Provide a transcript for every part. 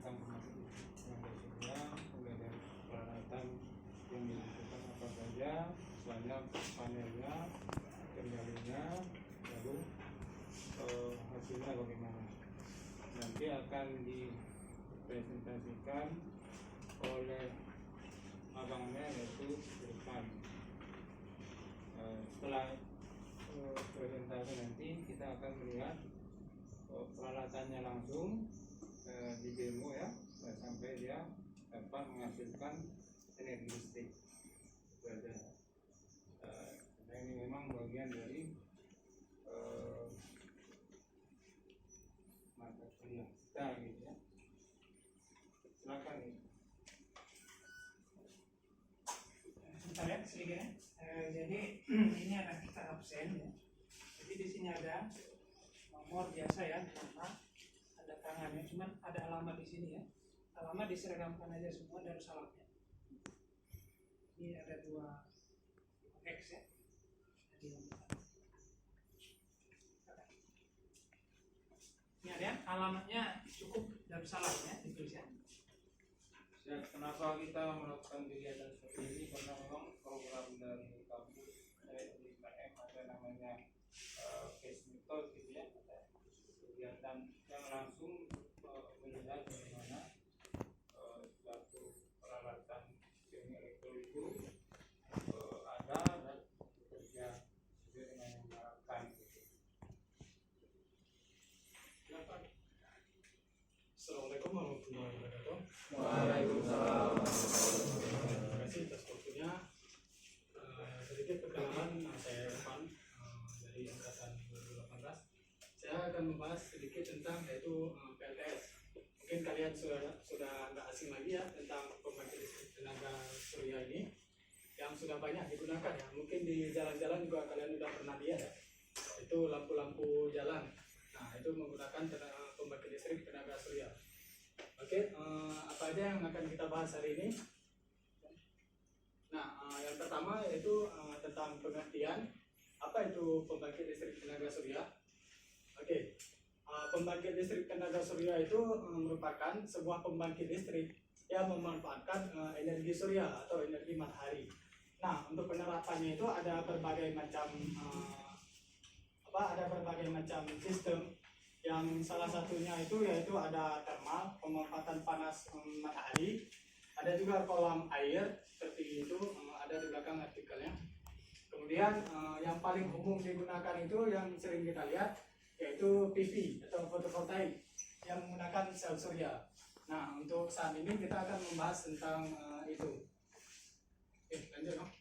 tentang pemakaian surya, mulai dari peralatan yang dibutuhkan apa saja, banyak panelnya, kendalinya, lalu hasilnya bagaimana. Nanti akan dipresentasikan oleh abangnya yaitu Irfan. Setelah presentasi nanti kita akan melihat peralatannya langsung di demo ya, sampai dia dapat menghasilkan energi listrik. Nah, ini memang bagian dari mata kuliah kita gitu ya. Silakan nih. Sebentar ya sedikit ya. Jadi ini ada kita absen ya. Jadi di sini ada nomor biasa ya, nama, ada tangannya, cuman ada alamat di sini ya. Alamat diseragamkan aja semua Darussalamnya. Ini ada 2 X ya. Jadi ini ada ya, alamatnya cukup Darussalam ya, ditulis ya. Ya, kenapa kita melakukan kegiatan seperti ini? Karena memang program dari kampus di IKM ada namanya case method gitu ya, ada kegiatan yang langsung melihat bagaimana suatu peralatan semi elektro itu ada dan bekerja sesuai dengan yang diharapkan. Silakan. Assalamualaikum warahmatullahi wabarakatuh. Waalaikumsalam. Terima kasih atas waktunya. Sedikit perkenalan, saya Irfan dari angkatan 2018. Saya akan membahas sedikit tentang yaitu PLTS. Mungkin kalian sudah nggak asing lagi ya tentang pembangkit listrik tenaga surya ini yang sudah banyak digunakan ya. Mungkin di jalan-jalan juga kalian sudah pernah lihat ya. Itu lampu-lampu jalan. Nah, itu menggunakan pembangkit listrik tenaga surya. Oke, apa aja yang akan kita bahas hari ini? Nah, yang pertama yaitu tentang pengertian apa itu pembangkit listrik tenaga surya. Oke, pembangkit listrik tenaga surya itu merupakan sebuah pembangkit listrik yang memanfaatkan energi surya atau energi matahari. Nah, untuk penerapannya itu ada berbagai macam sistem. Yang salah satunya itu yaitu ada thermal, pemanfaatan panas matahari, ada juga kolam air seperti itu, ada di belakang artikelnya. Kemudian yang paling umum digunakan itu yang sering kita lihat yaitu PV atau fotovoltaik yang menggunakan sel surya. Nah, untuk saat ini kita akan membahas tentang itu. Oke, lanjut dong.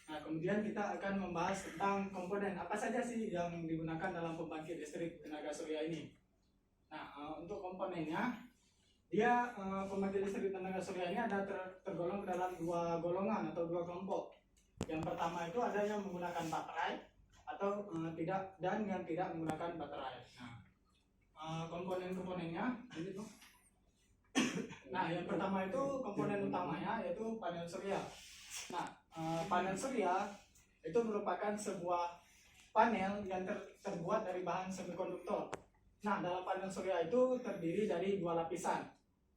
Nah, kemudian kita akan membahas tentang komponen apa saja sih yang digunakan dalam pembangkit listrik tenaga surya ini. Nah, untuk komponennya, dia pembangkit listrik tenaga surya ini ada tergolong ke dalam 2 golongan atau 2 kelompok. Yang pertama itu ada yang menggunakan baterai atau tidak, dan yang tidak menggunakan baterai. Nah, komponen-komponennya ini tuh. Nah, yang pertama itu komponen utamanya yaitu panel surya. Nah, panel surya itu merupakan sebuah panel yang terbuat dari bahan semikonduktor. Nah, dalam panel surya itu terdiri dari 2 lapisan.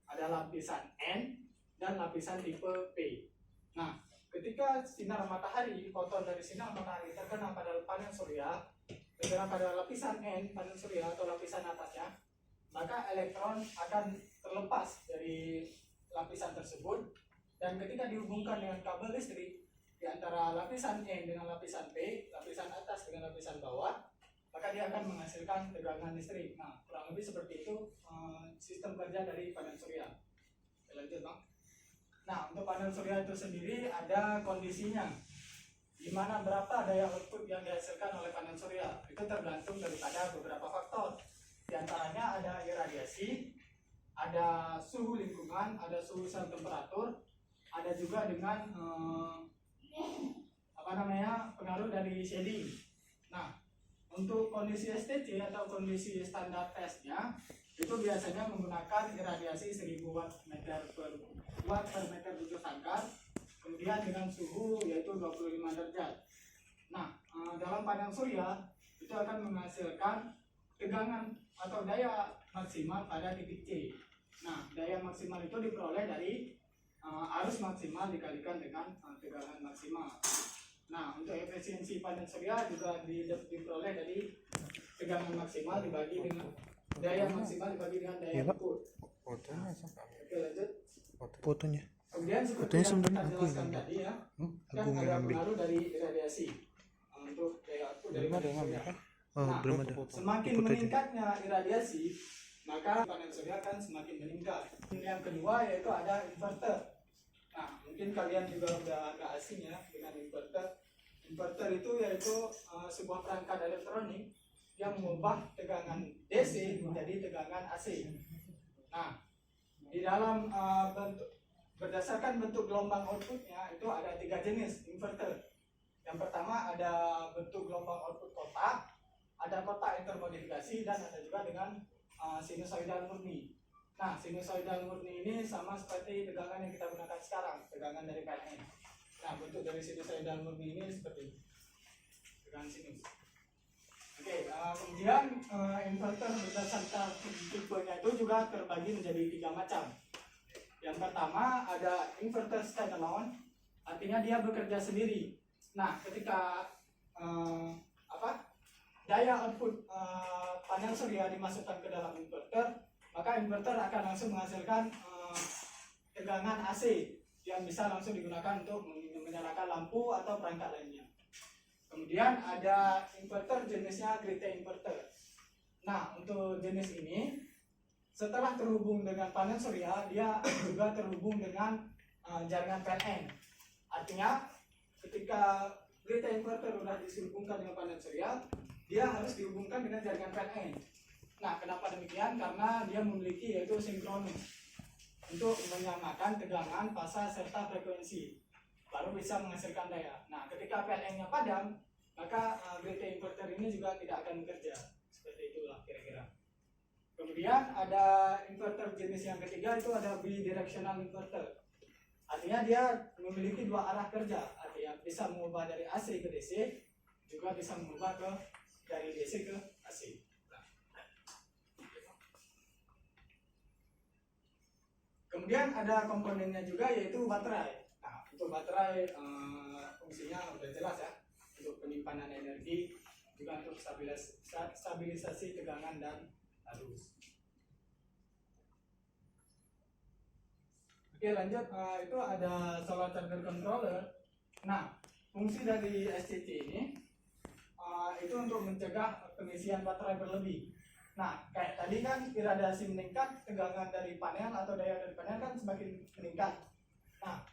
Ada lapisan N dan lapisan tipe P. Nah, ketika sinar matahari, foton dari sinar matahari terkena pada panel surya, terkena pada lapisan N panel surya atau lapisan atasnya, maka elektron akan terlepas dari lapisan tersebut, dan ketika dihubungkan dengan kabel listrik di antara lapisan N dengan lapisan P, lapisan atas dengan lapisan bawah, maka dia akan menghasilkan tegangan listrik. Nah, kurang lebih seperti itu sistem kerja dari panel surya. Oke, lanjut bang. Nah, untuk panel surya itu sendiri ada kondisinya, di mana berapa daya output yang dihasilkan oleh panel surya. Itu tergantung daripada beberapa faktor. Di antaranya ada iradiasi, ada suhu lingkungan, ada suhu sel temperatur, ada juga dengan pengaruh dari shading. Nah, untuk kondisi STC atau kondisi standar tesnya itu biasanya menggunakan iradiasi 1000 watt per meter bujur sangkar, kemudian dengan suhu yaitu 25 derajat. Nah, dalam panel surya itu akan menghasilkan tegangan atau daya maksimal pada titik C. Nah, daya maksimal itu diperoleh dari arus maksimal dikalikan dengan tegangan maksimal. Nah, untuk efisiensi panel surya juga diperoleh dari tegangan maksimal dibagi dengan daya maksimal dibagi dengan daya input. Fotonya Oke, lanjut. fotonya. Kemudian seperti Fotonya yang sebenarnya kita aku jelaskan yang tadi ya, kan Agung yang ada ambil. pengaruh dari radiasi untuk daya output dari panel surya. Oh, Nah, belum ada. Semakin Foto aja. meningkatnya iradiasi, maka panel surya akan semakin meningkat. Yang kedua yaitu ada inverter. Nah, mungkin kalian juga udah agak asing ya dengan inverter. Inverter itu yaitu sebuah perangkat elektronik yang mengubah tegangan DC menjadi tegangan AC. Nah, di dalam berdasarkan bentuk gelombang outputnya itu ada 3 jenis inverter. Yang pertama ada bentuk gelombang output kotak, ada kotak intermodifikasi, dan ada juga dengan sinusoidal murni. Nah, sinusoidal murni ini sama seperti tegangan yang kita gunakan sekarang, tegangan dari PLN. Nah, bentuk dari sinusoidal murni ini seperti tegangan sinus. Oke, kemudian inverter berdasarkan tipenya itu juga terbagi menjadi 3 macam. Yang pertama ada inverter standalone, artinya dia bekerja sendiri. Nah, ketika daya output panel surya dimasukkan ke dalam inverter, maka inverter akan langsung menghasilkan tegangan AC yang bisa langsung digunakan untuk menyalakan lampu atau perangkat lainnya. Kemudian ada inverter jenisnya grid inverter. Nah, untuk jenis ini setelah terhubung dengan panel surya, dia juga terhubung dengan jaringan PLN. Artinya ketika grid inverter sudah dihubungkan dengan panel surya, dia harus dihubungkan dengan jaringan PLN. Nah, kenapa demikian? Karena dia memiliki yaitu sinkronus untuk menyamakan tegangan, fasa, serta frekuensi, baru bisa menghasilkan daya. Nah, ketika PLN-nya padam, maka grid inverter ini juga tidak akan bekerja. Seperti itulah kira-kira. Kemudian ada inverter jenis yang ketiga, itu ada bidirectional inverter. Artinya dia memiliki 2 arah kerja, artinya bisa mengubah dari AC ke DC, juga bisa mengubah dari DC ke AC. Kemudian ada komponennya juga yaitu baterai. Nah, untuk baterai fungsinya sudah jelas ya, untuk penyimpanan energi, juga untuk stabilisasi tegangan dan arus. Oke, lanjut, itu ada solar charger controller. Nah, fungsi dari SCC ini itu untuk mencegah pengisian baterai berlebih. Nah, kayak tadi kan iradiasi meningkat, tegangan dari panel atau daya dari panel kan semakin meningkat. Nah,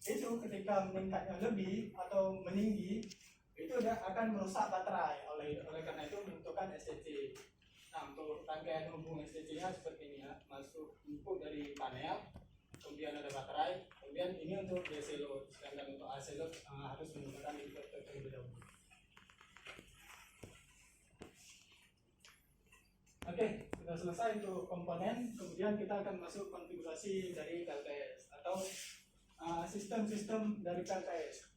itu ketika meningkatnya lebih atau meninggi, itu akan merusak baterai. Oleh karena itu membutuhkan SCC. Nah, untuk rangkaian hubung SCC-nya seperti ini ya, masuk input dari panel, kemudian ada baterai, kemudian ini untuk DC load. Sedangkan untuk AC load harus menggunakan inverter terlebih dahulu. Oke, sudah selesai untuk komponen. Kemudian kita akan masuk konfigurasi dari PLTS atau sistem-sistem dari PLTS.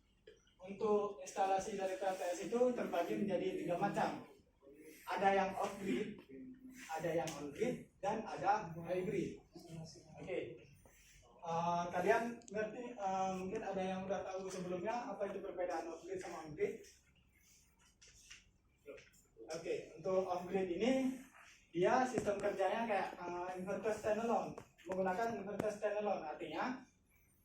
Untuk instalasi dari PLTS itu terbagi menjadi 3 macam. Ada yang off grid, ada yang on grid, dan ada hybrid. Oke. Kalian ngerti, mungkin ada yang udah tahu sebelumnya apa itu perbedaan off grid sama on grid. Oke, untuk off grid ini dia sistem kerjanya kayak inverter standalone, menggunakan inverter standalone. Artinya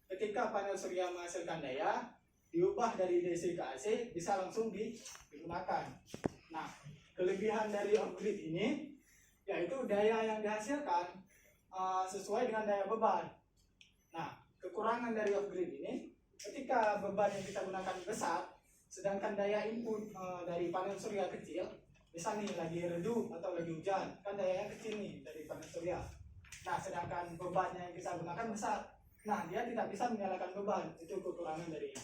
ketika panel surya menghasilkan daya, diubah dari DC ke AC bisa langsung digunakan. Nah, kelebihan dari off grid ini yaitu daya yang dihasilkan sesuai dengan daya beban. Nah, kekurangan dari off grid ini ketika beban yang kita gunakan besar, sedangkan daya input dari panel surya kecil. Misal nih lagi redup atau lagi hujan, kan dayanya kecil nih dari panel surya. Nah, sedangkan bebannya yang kita gunakan besar, nah dia tidak bisa menyalakan beban, itu kekurangan dari.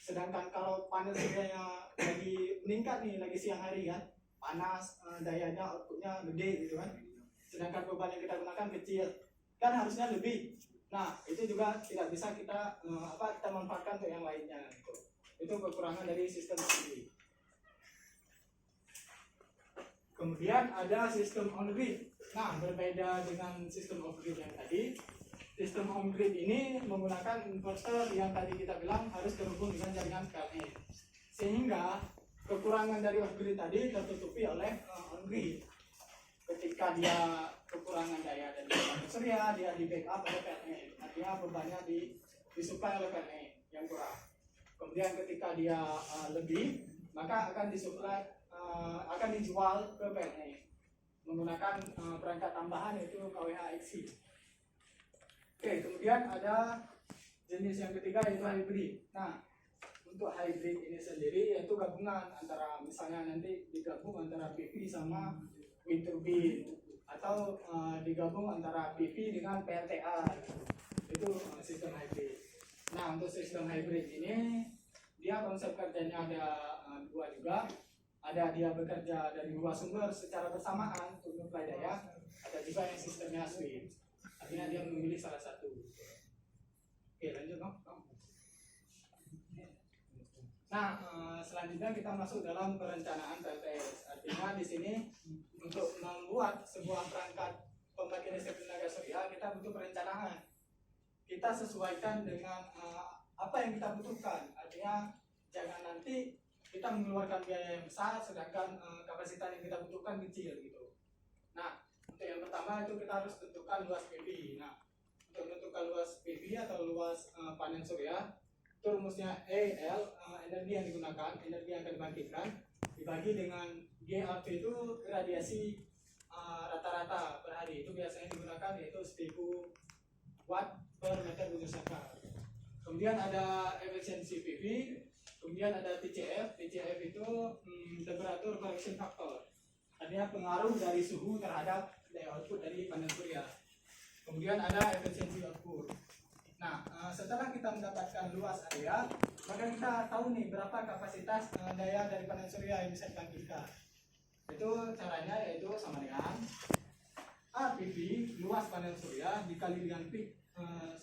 Sedangkan kalau panel suryanya lagi meningkat nih, lagi siang hari kan, panas, dayanya outputnya gede gitu kan. Sedangkan beban yang kita gunakan kecil, kan harusnya lebih. Nah, itu juga tidak bisa kita kita manfaatkan untuk yang lainnya. Itu kekurangan dari sistem ini. Kemudian ada sistem on grid. Nah, berbeda dengan sistem off grid yang tadi. Sistem on grid ini menggunakan inverter yang tadi kita bilang harus terhubung dengan jaringan PLN. Sehingga kekurangan dari off grid tadi tertutupi oleh on grid. Ketika dia kekurangan daya dari panel surya, dia di backup oleh PLN. Artinya bebannya disuplai oleh PLN yang kurang. Kemudian ketika dia lebih, maka akan disuplai akan dijual ke PLN menggunakan perangkat tambahan yaitu KWH XC. Oke, kemudian ada jenis yang ketiga yaitu hybrid. Nah, untuk hybrid ini sendiri yaitu gabungan antara misalnya nanti digabung antara PV sama wind turbine atau digabung antara PV dengan PLTA. Itu sistem hybrid. Nah, untuk sistem hybrid ini dia konsep kerjanya ada dua juga. Ada dia bekerja dari dua sumber secara bersamaan untuk menyuplai daya. Ada juga yang sistemnya switch. Artinya dia memilih salah satu. Oke, lanjut dong. Nah, selanjutnya kita masuk dalam perencanaan PLTS. Artinya di sini untuk membuat sebuah perangkat pembangkit listrik tenaga surya kita butuh perencanaan. Kita sesuaikan dengan apa yang kita butuhkan. Artinya jangan nanti kita mengeluarkan biaya yang besar sedangkan kapasitas yang kita butuhkan kecil gitu. Nah, untuk yang pertama itu kita harus tentukan luas PV. Nah, untuk menentukan luas PV atau luas panel surya itu rumusnya EL, energi yang digunakan, energi yang akan dibangkitkan dibagi dengan GRP itu radiasi rata-rata per hari. Itu biasanya digunakan yaitu 1000 watt per meter bujur sangkar. Kemudian ada efisiensi PV. Kemudian ada TCF. TCF itu temperature correction factor. Artinya pengaruh dari suhu terhadap daya output dari panel surya. Kemudian ada efisiensi output. Nah, setelah kita mendapatkan luas area, maka kita tahu nih berapa kapasitas daya dari panel surya yang bisa dibangkitkan. Itu caranya yaitu sama dengan APV luas panel surya dikali dengan peak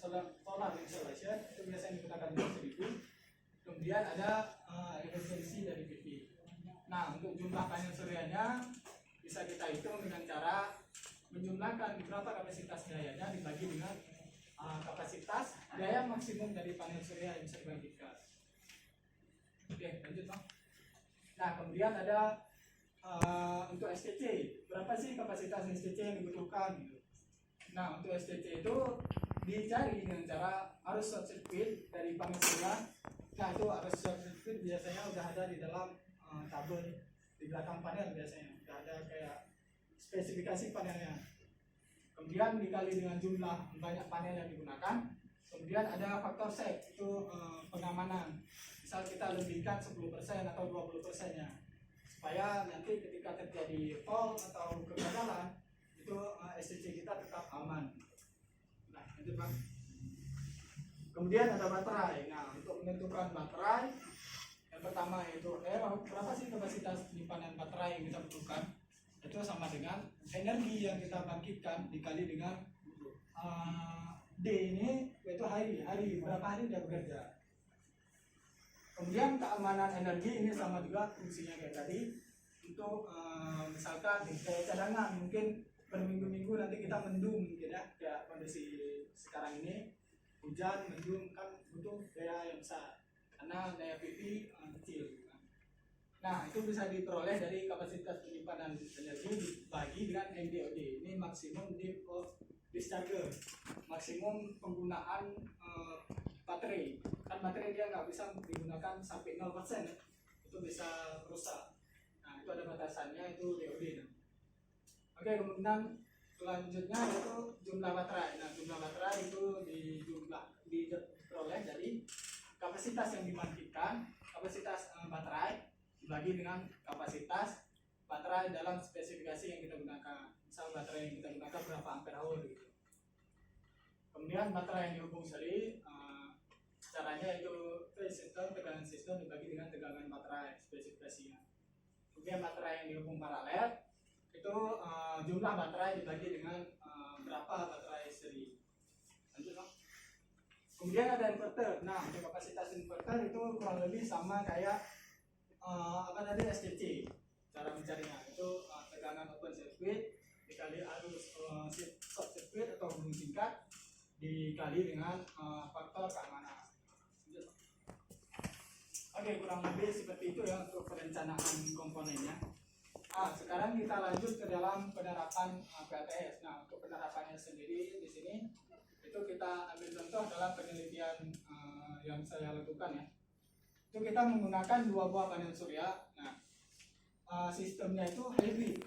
solar installation, itu biasanya digunakan 1000. Kemudian ada efisiensi dari PV. Nah, untuk jumlah panel suryanya bisa kita hitung dengan cara menjumlahkan berapa kapasitas dayanya dibagi dengan kapasitas daya maksimum dari panel surya yang bisa dibangkitkan. Oke, lanjut Bang. Nah, kemudian ada untuk STC. Berapa sih kapasitas STC yang dibutuhkan? Nah, untuk STC itu dicari dengan cara arus short circuit dari panel surya. Nah, itu arus short circuit biasanya udah ada di dalam tabel di belakang panel biasanya. Udah ada kayak spesifikasi panelnya. Kemudian dikali dengan jumlah banyak panel yang digunakan. Kemudian ada faktor save, itu pengamanan. Misal kita lebihkan 10% atau 20%-nya. Supaya nanti ketika terjadi fault atau kegagalan, itu STC kita tetap aman. Nah, itu Bang. Kemudian ada baterai. Nah, untuk menentukan baterai, yang pertama itu berapa sih kapasitas penyimpanan baterai yang kita butuhkan? Itu sama dengan energi yang kita bangkitkan dikali dengan D ini yaitu hari berapa hari dia bekerja. Kemudian keamanan energi ini sama juga fungsinya kayak tadi. Untuk misalkan daya cadangan mungkin berminggu-minggu nanti kita mendung mungkin ya, kayak kondisi sekarang ini hujan mendung kan butuh daya yang besar karena daya PV kecil. Nah, itu bisa diperoleh dari kapasitas penyimpanan energi dibagi dengan MDOD. Ini maksimum depth of discharge, maksimum penggunaan baterai. Kan baterai dia nggak bisa digunakan sampai 0%, itu bisa rusak. Nah, itu ada batasannya, itu DOD. Oke, kemudian selanjutnya itu jumlah baterai. Nah, jumlah baterai itu diperoleh dari kapasitas yang dibangkitkan, kapasitas baterai dibagi dengan kapasitas baterai dalam spesifikasi yang kita gunakan. Misal baterai yang kita gunakan berapa ampere hour gitu. Kemudian baterai yang dihubung seri, caranya itu phase system, tegangan sistem dibagi dengan tegangan baterai spesifikasinya. Kemudian baterai yang dihubung paralel itu jumlah baterai dibagi dengan berapa baterai seri. Lanjut Bang. Kemudian ada inverter. Nah, untuk kapasitas inverter itu kurang lebih sama kayak apa tadi STC. Cara mencarinya itu tegangan open circuit dikali arus short circuit atau hubung singkat dikali dengan faktor keamanan. Oke, kurang lebih seperti itu ya untuk perencanaan komponennya. Sekarang kita lanjut ke dalam penerapan PLTS. Nah, untuk penerapannya sendiri di sini itu kita ambil contoh dalam penelitian yang saya lakukan ya. Itu kita menggunakan 2 buah panel surya. Nah, sistemnya itu hybrid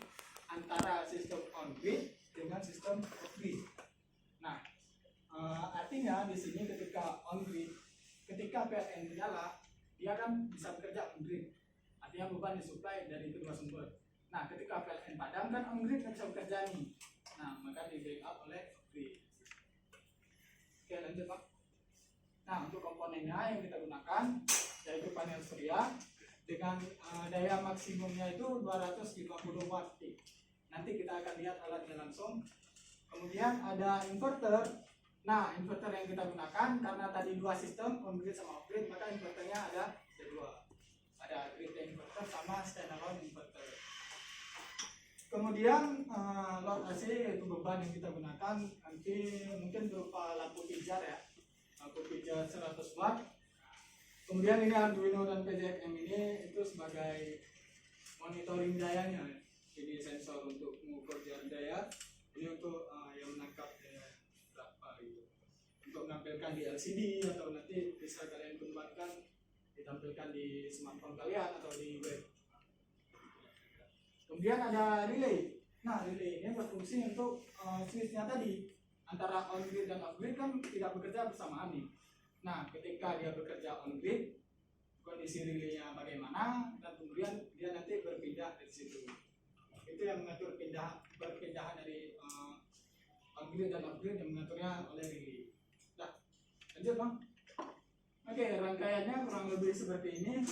antara sistem on grid dengan sistem off grid. Nah, artinya di sini ketika on grid, ketika PLN nyala, dia kan bisa bekerja on grid. Artinya beban disuplai dari kedua sumber. Nah, ketika PLN padam kan on grid nggak bisa bekerja nih. Nah, maka di backup oleh off grid. Oke, lanjut Pak. Nah, untuk komponennya yang kita gunakan yaitu panel surya dengan daya maksimumnya itu 250 watt peak. Nanti kita akan lihat alatnya langsung. Kemudian ada inverter. Nah, inverter yang kita gunakan karena tadi 2 sistem on grid sama off grid, maka inverternya ada 2. Ada grid inverter sama standalone inverter. Kemudian load AC yaitu beban yang kita gunakan nanti mungkin berupa lampu pijar ya, lampu pijar 100 watt. Kemudian ini Arduino dan PZM ini itu sebagai monitoring dayanya. Ini sensor untuk mengukur jarak daya. Ini untuk yang menangkap daya berapa gitu. Untuk menampilkan di LCD atau nanti bisa kalian kembangkan ditampilkan di smartphone kalian atau di web. Kemudian ada relay. Nah, relay ini berfungsi untuk switch-nya tadi antara on grid dan off grid kan tidak bekerja bersamaan nih. Nah, ketika dia bekerja on grid, kondisi relaynya bagaimana dan kemudian dia nanti berpindah dari situ. Itu yang mengatur perpindahan dari on grid dan off grid yang mengaturnya oleh relay. Nah, lanjut Bang. Oke, rangkaiannya kurang lebih seperti ini.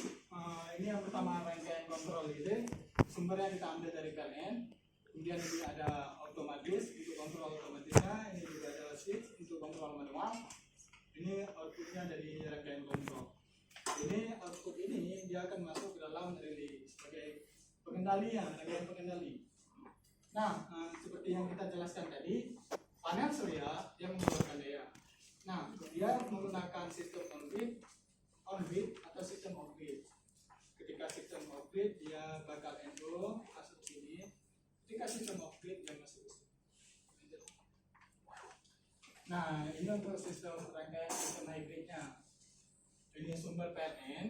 Ini yang pertama rangkaian kontrol relay. Sumbernya kita ambil dari PLN. Kemudian ini ada otomatis untuk kontrol otomatisnya. Ini juga ada switch untuk kontrol manual. Ini outputnya dari rangkaian kontrol. Ini output ini dia akan masuk ke dalam relay sebagai pengendalinya, rangkaian pengendali. Nah, seperti yang kita jelaskan tadi, panel surya yang mengeluarkan daya. Nah, dia menggunakan sistem on grid atau sistem off grid. Ketika sistem off grid dia bakal NO masuk ke sini. Ketika sistem off grid dia masuk ke sini. Nah, ini untuk sistem rangkaian sistem hybridnya. Ini sumber PLN.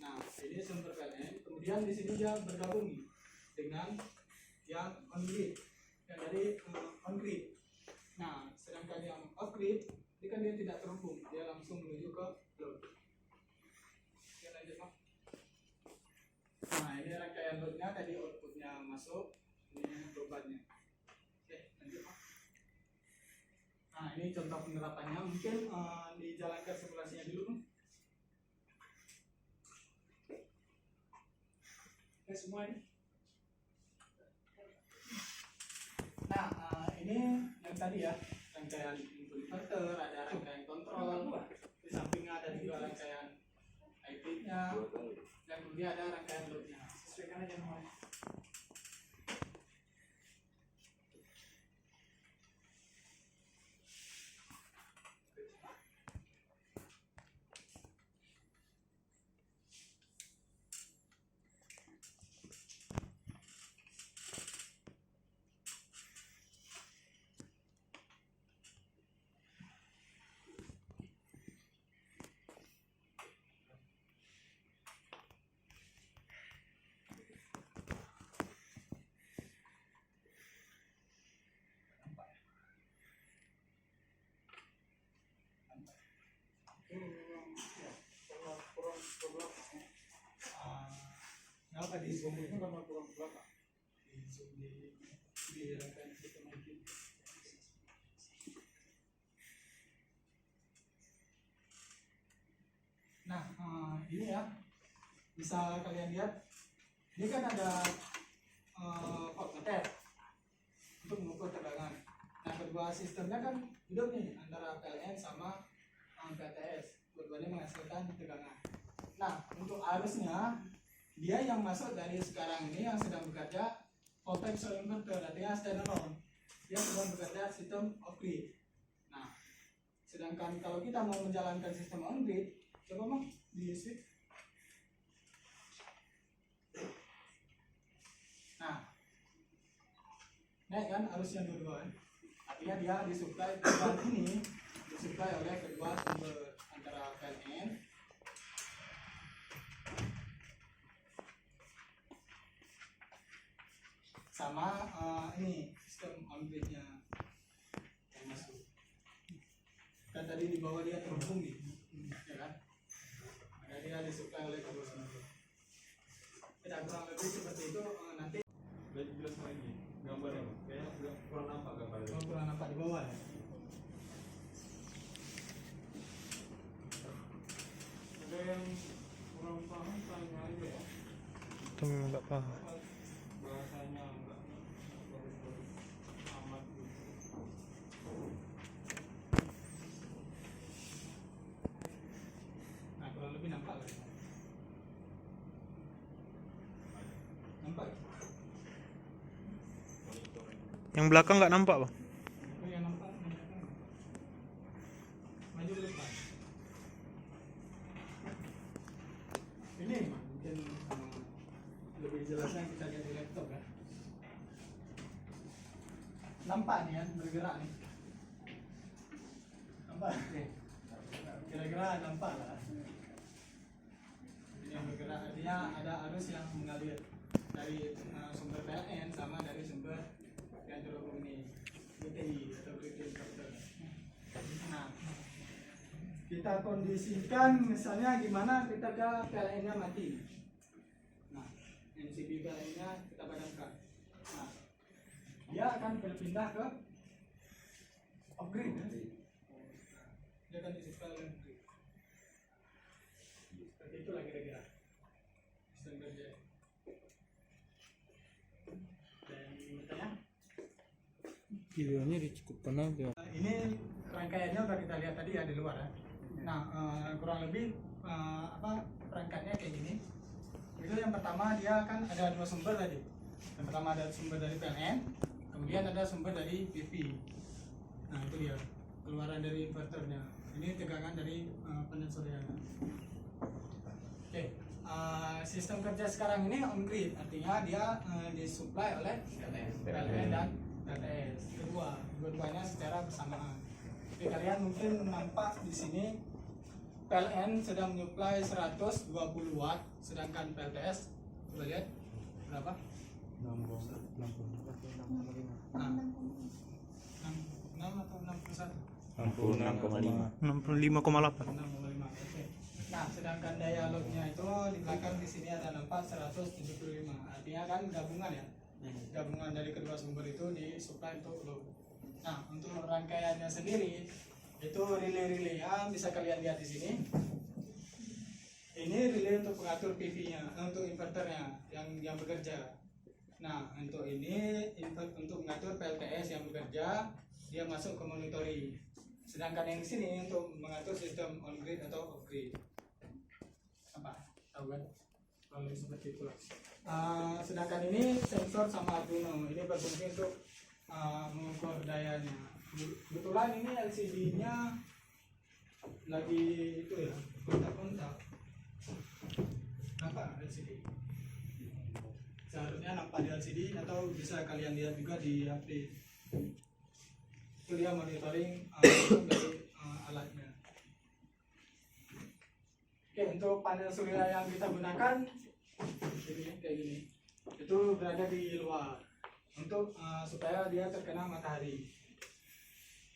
Nah, ini sumber PLN. Kemudian di sini dia bergabung dengan yang on grid, yang dari on grid. Nah, sedangkan yang off grid, ini kan dia tidak terhubung, dia langsung menuju ke load. Oke, lanjut Mas. Nah, ini rangkaian loadnya tadi outputnya masuk, ini bebannya. Oke, lanjut Mas. Nah, ini contoh penerapannya, mungkin dijalankan simulasinya dulu. Oke, semua ini. Nah, ini yang tadi ya, rangkaian inverter, ada rangkaian kontrol, di sampingnya ada juga rangkaian hybridnya, dan kemudian ada rangkaian loadnya. Sesuaikan aja namanya. Kenapa di zoom itu karena kurang belakang? Di zoom di rangkaian sistem hybrid. Nah, ini ya bisa kalian lihat. Ini kan ada voltmeter untuk mengukur tegangan. Nah, kedua sistemnya kan hidup nih antara PLN sama PLTS. Keduanya menghasilkan tegangan. Nah, untuk arusnya dia yang masuk dari sekarang ini yang sedang bekerja voltage inverter, artinya standalone, dia sedang bekerja sistem off grid. Nah, sedangkan kalau kita mau menjalankan sistem on grid, coba Bang di switch. Nah, naik kan arusnya dua-dua, artinya dia disuplai dengan ini disuplai oleh kedua sumber antara PLN sama ini sistem on gridnya yang masuk. Kan tadi di bawah dia terhubung nih, ya kan? Maka dia disuplai oleh kedua sumber. Tidak kurang lebih seperti itu. Nanti Lebih jelas lagi gambarnya, Bang. Kayaknya kurang nampak gambarnya. kurang nampak di bawah ya. Ada yang kurang paham tanya aja ya. Itu memang nggak paham. Bahasanya enggak bagus-bagus amat gitu. Nah, kurang lebih nampak kan? Nampak? Yang belakang nggak nampak, Bang. Oh, yang nampak. Maju ke depan. Ini mungkin lebih jelasnya kita lihat di laptop ya. Nampak nih kan bergerak nih. Nampak? Kira-kira nampak lah. Ini yang bergerak artinya ada arus yang mengalir dari sumber PLN sama dari sumber yang terhubung ini GTI atau grid inverter. Nah, kita kondisikan misalnya gimana ketika PLN-nya mati. Nah, NCB PLN-nya kita padamkan. Nah, dia akan berpindah ke off grid ya. Dia akan disuplai oleh grid. Seperti itulah kira-kira sistem kerja. Dan bertanya? Videonya dicukupkan aja. Ini rangkaiannya udah kita lihat tadi ya di luar ya. Nah, kurang lebih perangkatnya kayak gini. Itu yang pertama dia kan ada dua sumber tadi. Yang pertama ada sumber dari PLN, kemudian ada sumber dari PV. Nah, itu dia keluaran dari inverternya. Ini tegangan dari panel surya. Oke, sistem kerja sekarang ini on grid, artinya dia disuplai oleh PLN dan PLTS. Dua-duanya secara bersamaan. Oke, kalian mungkin nampak di sini PLN sedang menyuplai 120 watt, sedangkan PLTS coba lihat berapa? 6 atau 61? 65,8. 6,5. Oke. Nah, sedangkan daya loadnya itu di belakang di sini ada nampak 175. Artinya kan gabungan ya. Gabungan dari kedua sumber itu disuplai untuk load. Nah, untuk rangkaiannya sendiri itu relay yang bisa kalian lihat di sini. Ini relay untuk pengatur PV-nya, untuk inverternya yang bekerja. Nah, untuk ini untuk mengatur PLTS yang bekerja, dia masuk ke monitoring. Sedangkan yang di sini untuk mengatur sistem on grid atau off grid. Apa? Tahu kan? Kalau seperti itu. Sedangkan ini sensor sama Arduino. Ini berfungsi untuk mengukur dayanya. Kebetulan ini LCD-nya lagi itu ya, kontak-kontak. Nampak LCD? Seharusnya nampak di LCD atau bisa kalian lihat juga di HP. Itu dia monitoring dari alatnya. Oke, untuk panel surya yang kita gunakan ini kayak gini. Itu berada di luar untuk supaya dia terkena matahari.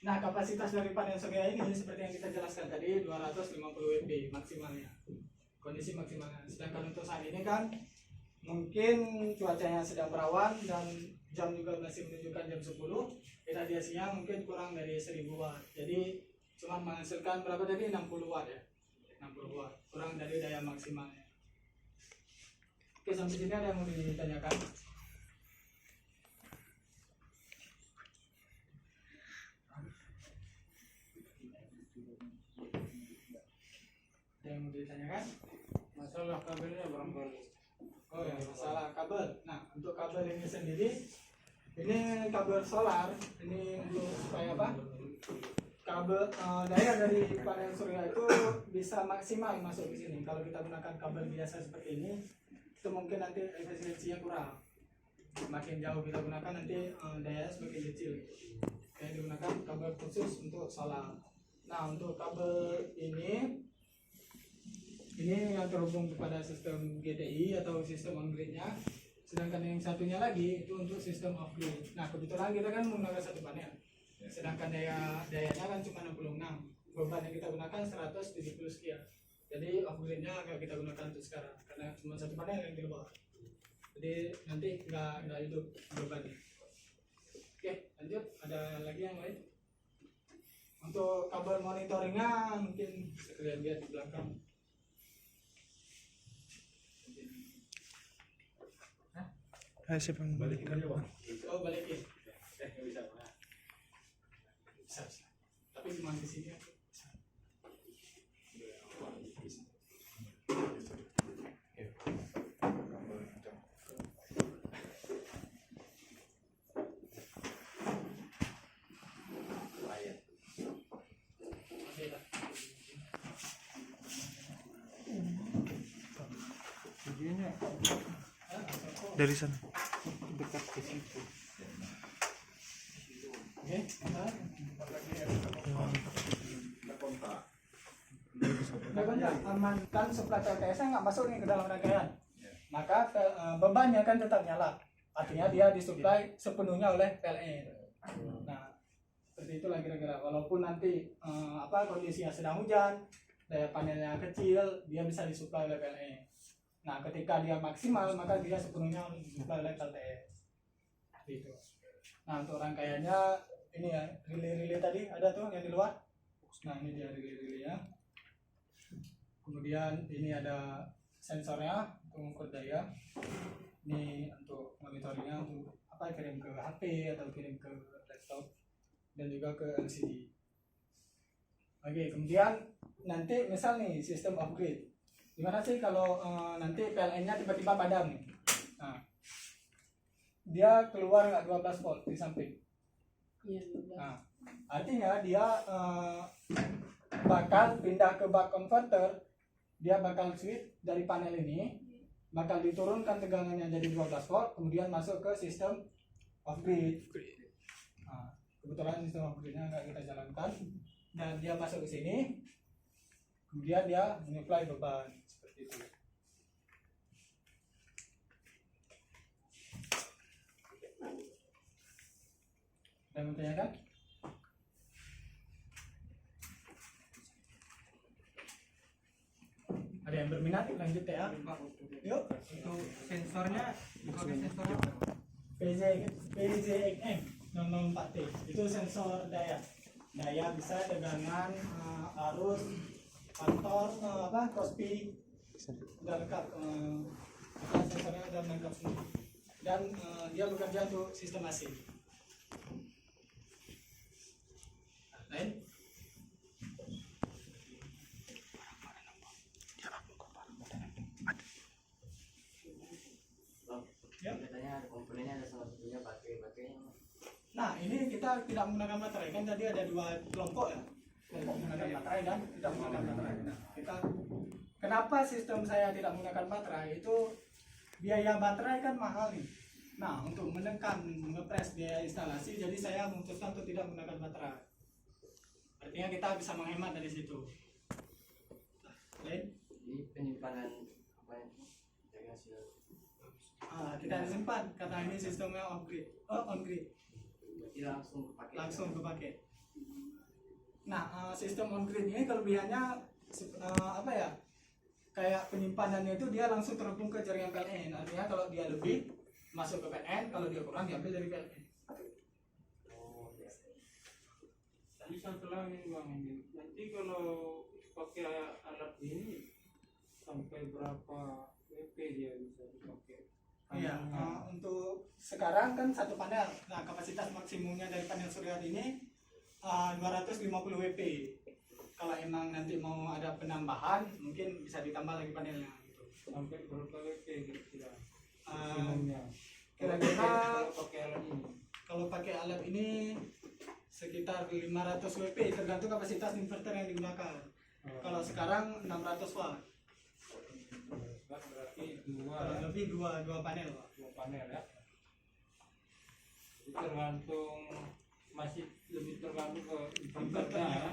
Nah, kapasitas dari panel surya ini seperti yang kita jelaskan tadi 250 WP maksimalnya. Kondisi maksimalnya. Sedangkan untuk saat ini kan mungkin cuacanya sedang berawan dan jam juga masih menunjukkan jam 10. Radiasinya mungkin kurang dari 1000 watt. Jadi cuma menghasilkan berapa tadi? 60 watt ya. 60 watt. Kurang dari daya maksimalnya. Oke, sampai sini ada yang mau ditanyakan? Ada yang mau ditanyakan? Masalah kabelnya barangkali Oh ya, masalah kabel. Nah, untuk kabel ini sendiri, ini kabel solar. Ini untuk supaya apa? Kabel daya dari panel surya itu bisa maksimal masuk ke sini. Kalau kita gunakan kabel biasa seperti ini, itu mungkin nanti efisiensinya kurang. Makin jauh kita gunakan nanti daya semakin kecil. Kayak digunakan kabel khusus untuk solar. Nah, untuk kabel ini yang terhubung kepada sistem GTI atau sistem on grid-nya, sedangkan yang satunya lagi itu untuk sistem off grid. Nah, kebetulan kita kan menggunakan satu panel, sedangkan dayanya kan cuma 66, beban yang kita gunakan 170 sekian. Jadi off grid-nya agak kita gunakan untuk sekarang karena cuma satu panel yang di bawah. Jadi nanti nggak hidup bebannya. Oke, lanjut. Ada lagi yang lain? Untuk kabel monitoringnya mungkin sekalian lihat di belakang. Siapa yang Balikin aja bang. Oh, balikin. Nggak bisa. Bisa. Tapi cuma di sini. dari sana? Dekat ke situ. Oke. Amankan supply PLTS-nya nggak masuk nih ke dalam rangkaian, maka bebannya kan tetap nyala. Artinya dia disuplai sepenuhnya oleh PLN. Nah, seperti itulah kira-kira. Walaupun nanti kondisinya sedang hujan, daya panelnya kecil, dia bisa disuplai oleh PLN. Nah, ketika dia maksimal, maka dia sepenuhnya disuplai oleh PLTS. Gitu. Nah, untuk rangkaiannya ini ya, relay-relay tadi ada tuh yang di luar. Nah, ini dia relay-relaynya. Kemudian ini ada sensornya untuk mengukur daya. Ini untuk monitoringnya untuk kirim ke HP atau kirim ke laptop dan juga ke LCD. Oke, kemudian nanti misal nih sistem upgrade. Gimana sih kalau nanti PLN-nya tiba-tiba padam nih? Nah, dia keluar nggak 12 volt di samping. Nah, artinya dia bakal pindah ke buck converter. Dia bakal switch dari panel ini, bakal diturunkan tegangannya jadi 12 volt, kemudian masuk ke sistem off grid. Nah, kebetulan sistem off gridnya nggak kita jalankan, dan dia masuk ke sini, kemudian dia menyuplai beban seperti itu. Dan menanyakan? Ada yang berminat lanjut ya? Yuk. Untuk sensornya pakai sensor apa? PZXM 004T itu sensor daya. Daya bisa tegangan, arus, faktor, cospi, udah lengkap. Sensornya udah lengkap semua. Dan dia bekerja untuk sistem AC. Lain? Katanya ada komponennya, ada salah satunya baterai. Nah, ini kita tidak menggunakan baterai, kan tadi ada dua kelompok ya, kelompok menggunakan baterai dan tidak menggunakan baterai. Nah, kenapa sistem saya tidak menggunakan baterai? Itu biaya baterai kan mahal nih. Nah, untuk menekan ngepres biaya instalasi, jadi saya memutuskan untuk tidak menggunakan baterai. Artinya kita bisa menghemat dari situ. Lain? Ini penyimpanan apa ya? Jaga hasil. Kita simpan karena ini sistemnya on grid. Berarti langsung kepakai. Nah, sistem on grid ini kelebihannya kayak penyimpanannya itu dia langsung terhubung ke jaringan PLN. Artinya kalau dia lebih masuk ke PLN, kalau dia kurang diambil dari PLN. Oh, ya. Tadi satu lagi bang, nanti kalau pakai alat ini sampai berapa WP dia bisa dipakai? Iya, untuk sekarang kan satu panel. Nah, kapasitas maksimumnya dari panel surya ini 250 WP. Kalau emang nanti mau ada penambahan, mungkin bisa ditambah lagi panelnya gitu. sampai berapa WP kira-kira Ah, maksimumnya kira-kira kalau pakai alat ini? kalau pakai alat ini sekitar 500 WP tergantung kapasitas inverter yang digunakan. Kalau sekarang 600 watt. Berarti Kurang lebih dua panel, Pak. dua panel ya. Jadi tergantung, masih lebih tergantung ke inverternya ya.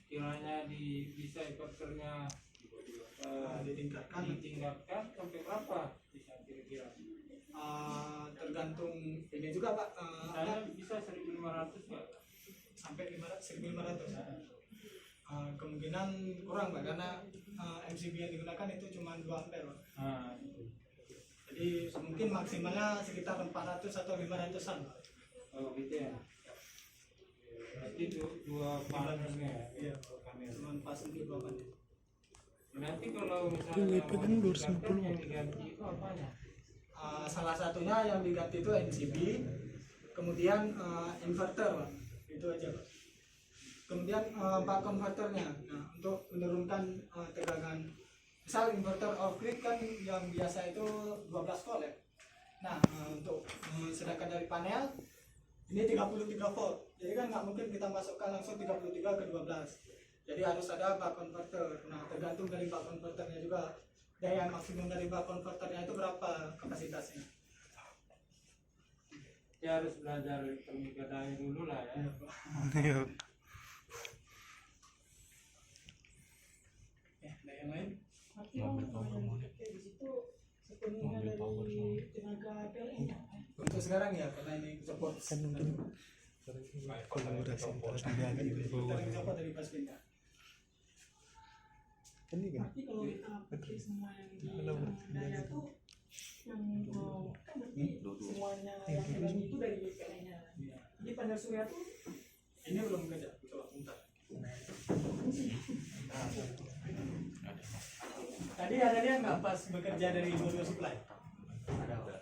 Kiranya bisa inverternya ditingkatkan sampai berapa bisa kira-kira? Tergantung ini juga, Pak. Saya bisa 1.500 Pak. Sampai 1.500. Kemungkinan kurang, Pak, karena MCB yang digunakan itu cuma 2 ampere, Pak. Nah, Jadi mungkin maksimalnya sekitar 400 atau 500-an. oh gitu ya. Berarti dua panelnya ya. Iya. Dua panel. Cuma pas untuk 2 panel. Nanti kalau Ini misalnya WP kan mau 250. ditingkatkan, yang diganti itu apanya? Salah satunya yang diganti itu NCB, kemudian inverter, Pak. Itu aja, Pak. Kemudian bak konverternya. Nah, untuk menurunkan tegangan, misal inverter off grid kan yang biasa itu 12 volt ya. Nah, untuk sedangkan dari panel ini 33 volt. Jadi kan nggak mungkin kita masukkan langsung 33 ke 12. Jadi harus ada bak konverter. Nah, tergantung dari bak konverternya juga. Daya maksimum dari bak konverternya itu berapa kapasitasnya. Ya harus belajar elektronika dari dulu lah ya. Iya. Ya, ada yang lain? Tapi yang pakai di situ sepenuhnya dari tenaga PLN. Untuk sekarang ya, karena ini support. Kan mungkin kolaborasi antara tiga gitu. Kita yang support dari Paspinda. Kan ini kan. Tapi kalau kita pakai semua yang di Kolaborasi. daya tuh yang kan berarti semuanya yang pegang itu dari PLN-nya. Jadi panel surya tuh Ini belum kerja, coba bentar. Tadi ada dia nggak pas bekerja dari dua supply?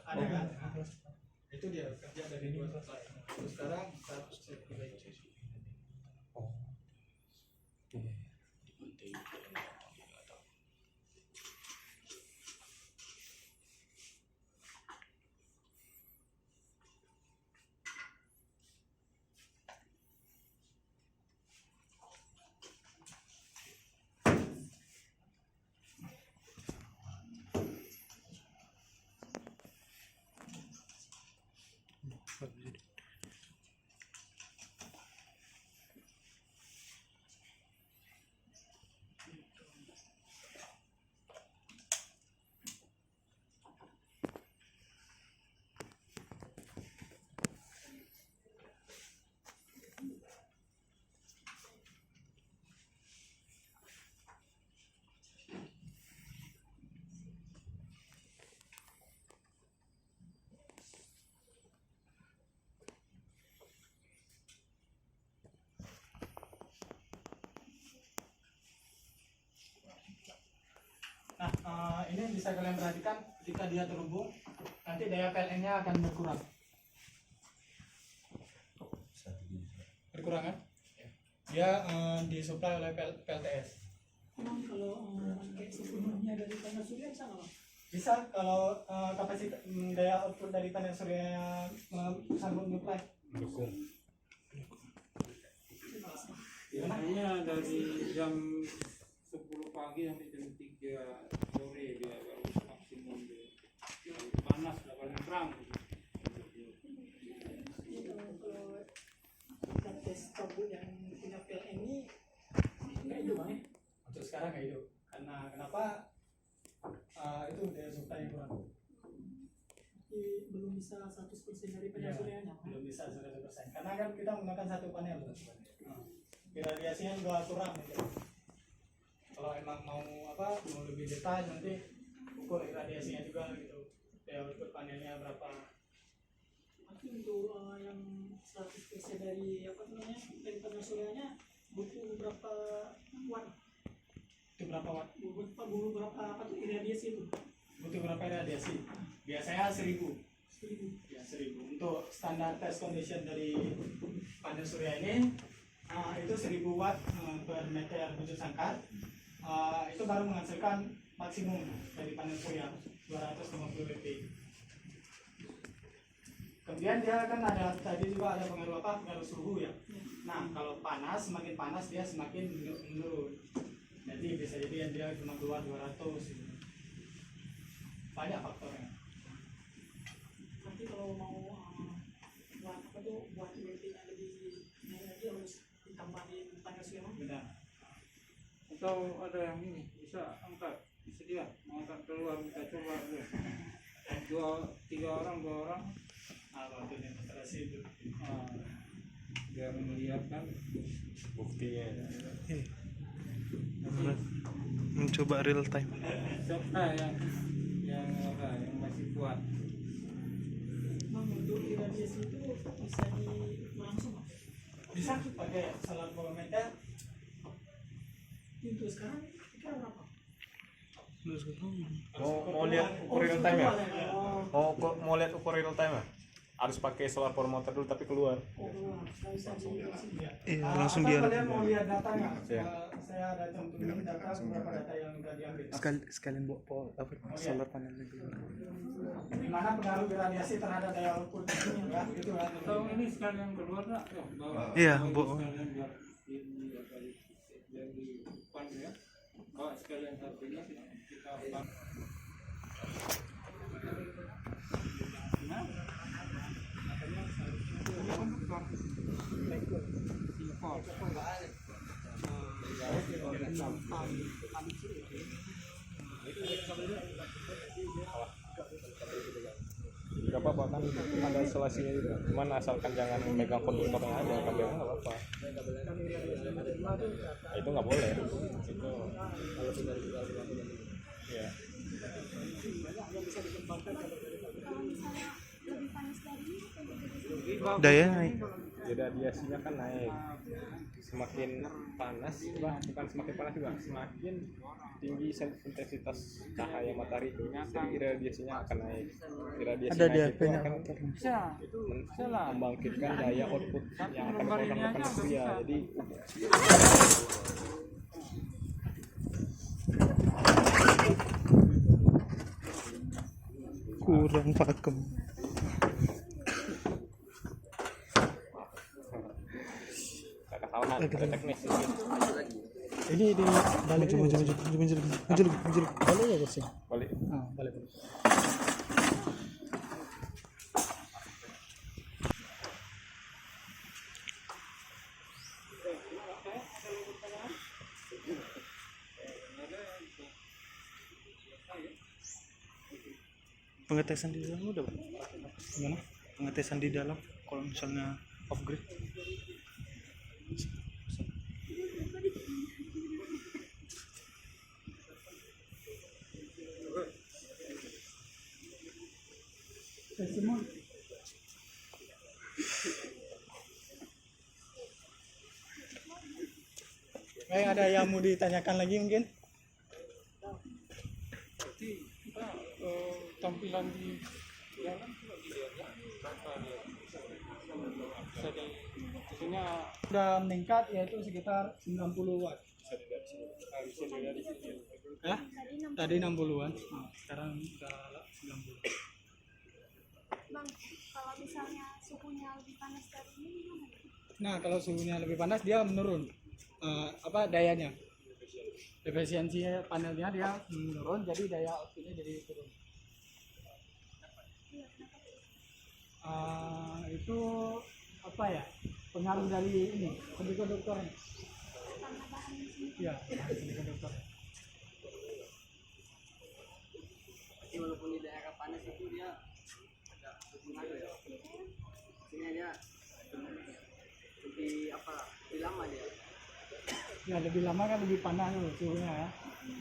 Ada kan? Itu dia kerja dari dua supply. Terus sekarang satu supply. Nah, ini bisa kalian perhatikan ketika dia terhubung, nanti daya PLN-nya akan berkurang. Berkurang kan? Dia disuplai oleh PLTS. emang kalau pakai sepenuhnya dari panel surya bisa nggak, Bang? Bisa kalau kapasitas daya output dari panel surya sanggup nyuplai. Biasanya dari jam 10 pagi sampai jam 3 sore dia baru maksimum dia. Panas lah paling terang. Kalau kita tes kabel yang punya PLN ini nggak hidup, Bang, ya? Untuk sekarang nggak hidup. Karena kenapa? Itu daya supply kurang. Jadi belum bisa 100% dari panel Iya, suryanya. belum bisa 100%. Karena kan kita menggunakan satu panel. Iradiasinya juga kurang gitu. Kalau emang mau lebih detail nanti ukur iradiasinya juga gitu. Daya output panelnya berapa. Tapi untuk yang 100% dari dari panel suryanya butuh berapa watt? Itu berapa watt? Butuh berapa iradiasi itu? Butuh berapa iradiasi? Biasanya 1000. 1000. Ya 1000. Untuk standar test condition dari panel surya ini itu 1000 watt per meter bujur sangkar. Itu baru menghasilkan maksimum dari panel surya 250 WP. Kemudian dia kan ada tadi juga ada pengaruh apa? Pengaruh suhu ya. Nah, kalau panas, semakin panas dia semakin menurun. Jadi bisa jadi dia cuma keluar 200. Banyak faktornya. Nanti kalau mau buat apa tuh, buat UMP-nya lebih naik lagi harus ditambahin panel surya. Benar. Atau ada yang ini bisa angkat, bisa dia mau angkat keluar, kita coba dulu. Dua orang Kalau untuk demonstrasi itu. biar melihat kan Buktinya. Mencoba real time. siapa yang masih kuat. Bang, untuk iradiasi itu bisa langsung Mas? Bisa pakai solar meter. Untuk sekarang kira berapa? Mau lihat ukur real time ya? Oh, Mau lihat ukur real time ya? Harus pakai solar power motor dulu tapi keluar. nggak bisa di sini. Iya, langsung dia. Kalian mau lihat datanya? Iya. Saya ada cantumin data beberapa data yang sudah diambil. Sekalian bawa apa solar panelnya keluar. Di mana pengaruh iradiasi terhadap daya output ini ya, itu kan. Atau ini sekalian keluar nak? Iya, bawa. Sekalian biar di depan ya. Bawa sekalian HP-nya kita apa? Gak apa-apa kan ada isolasinya juga. Cuman asalkan jangan megang konduktornya aja, kabelnya nggak apa-apa. Nah, itu nggak boleh. Itu. Ya. Daya naik. Jadi radiasinya kan naik. Semakin panas, bukan semakin panas juga, semakin tinggi intensitas cahaya matahari itu, jadi iradiasinya akan naik. Iradiasi Ada di naik itu HP-nya akan Bisa. membangkitkan daya output yang akan dikeluarkan ke surya. Jadi Kurang pakem. ada kesalahan, ada teknis. Ini balik maju. Balik ya kursi. Balik. Balik. Pengetesan di dalam udah, Bang? Gimana? Pengetesan di dalam kalau misalnya off grid. Ada yang mau ditanyakan lagi mungkin? Berarti kita tampilan di jalan juga dilihat ya. Berapa dia? Bisa di sini Sudah meningkat yaitu sekitar 90 watt. bisa dilihat di sini. Ya? Tadi 60-an. Sekarang sudah 90. Bang, kalau misalnya suhunya lebih panas dari ini gimana? Nah, kalau suhunya lebih panas dia menurun. Dayanya. Efisiensi panelnya dia menurun, jadi daya outputnya jadi turun. Itu apa ya? Pengaruh dari ini, konduktornya. Iya, konduktor. Jadi walaupun di daerah panas itu dia agak berpengaruh ya. Maksudnya dia lebih lama dia. Ya, lebih lama kan lebih panas tuh suhunya ya.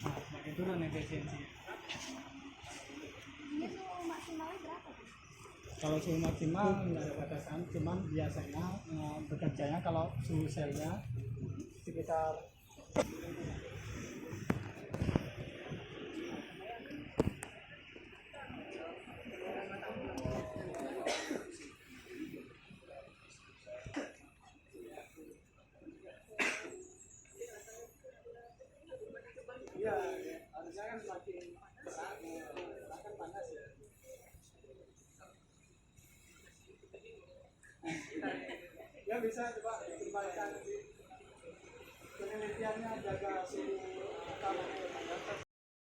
Nah, makin turun efisiensinya. Ini suhu maksimalnya berapa? Kalau suhu maksimal nggak ada batasan, cuman biasanya bekerjanya kalau suhu selnya sekitar harusnya kan semakin berat, akan panas ya. Ya bisa coba kembalikan penelitiannya jaga suhu kamar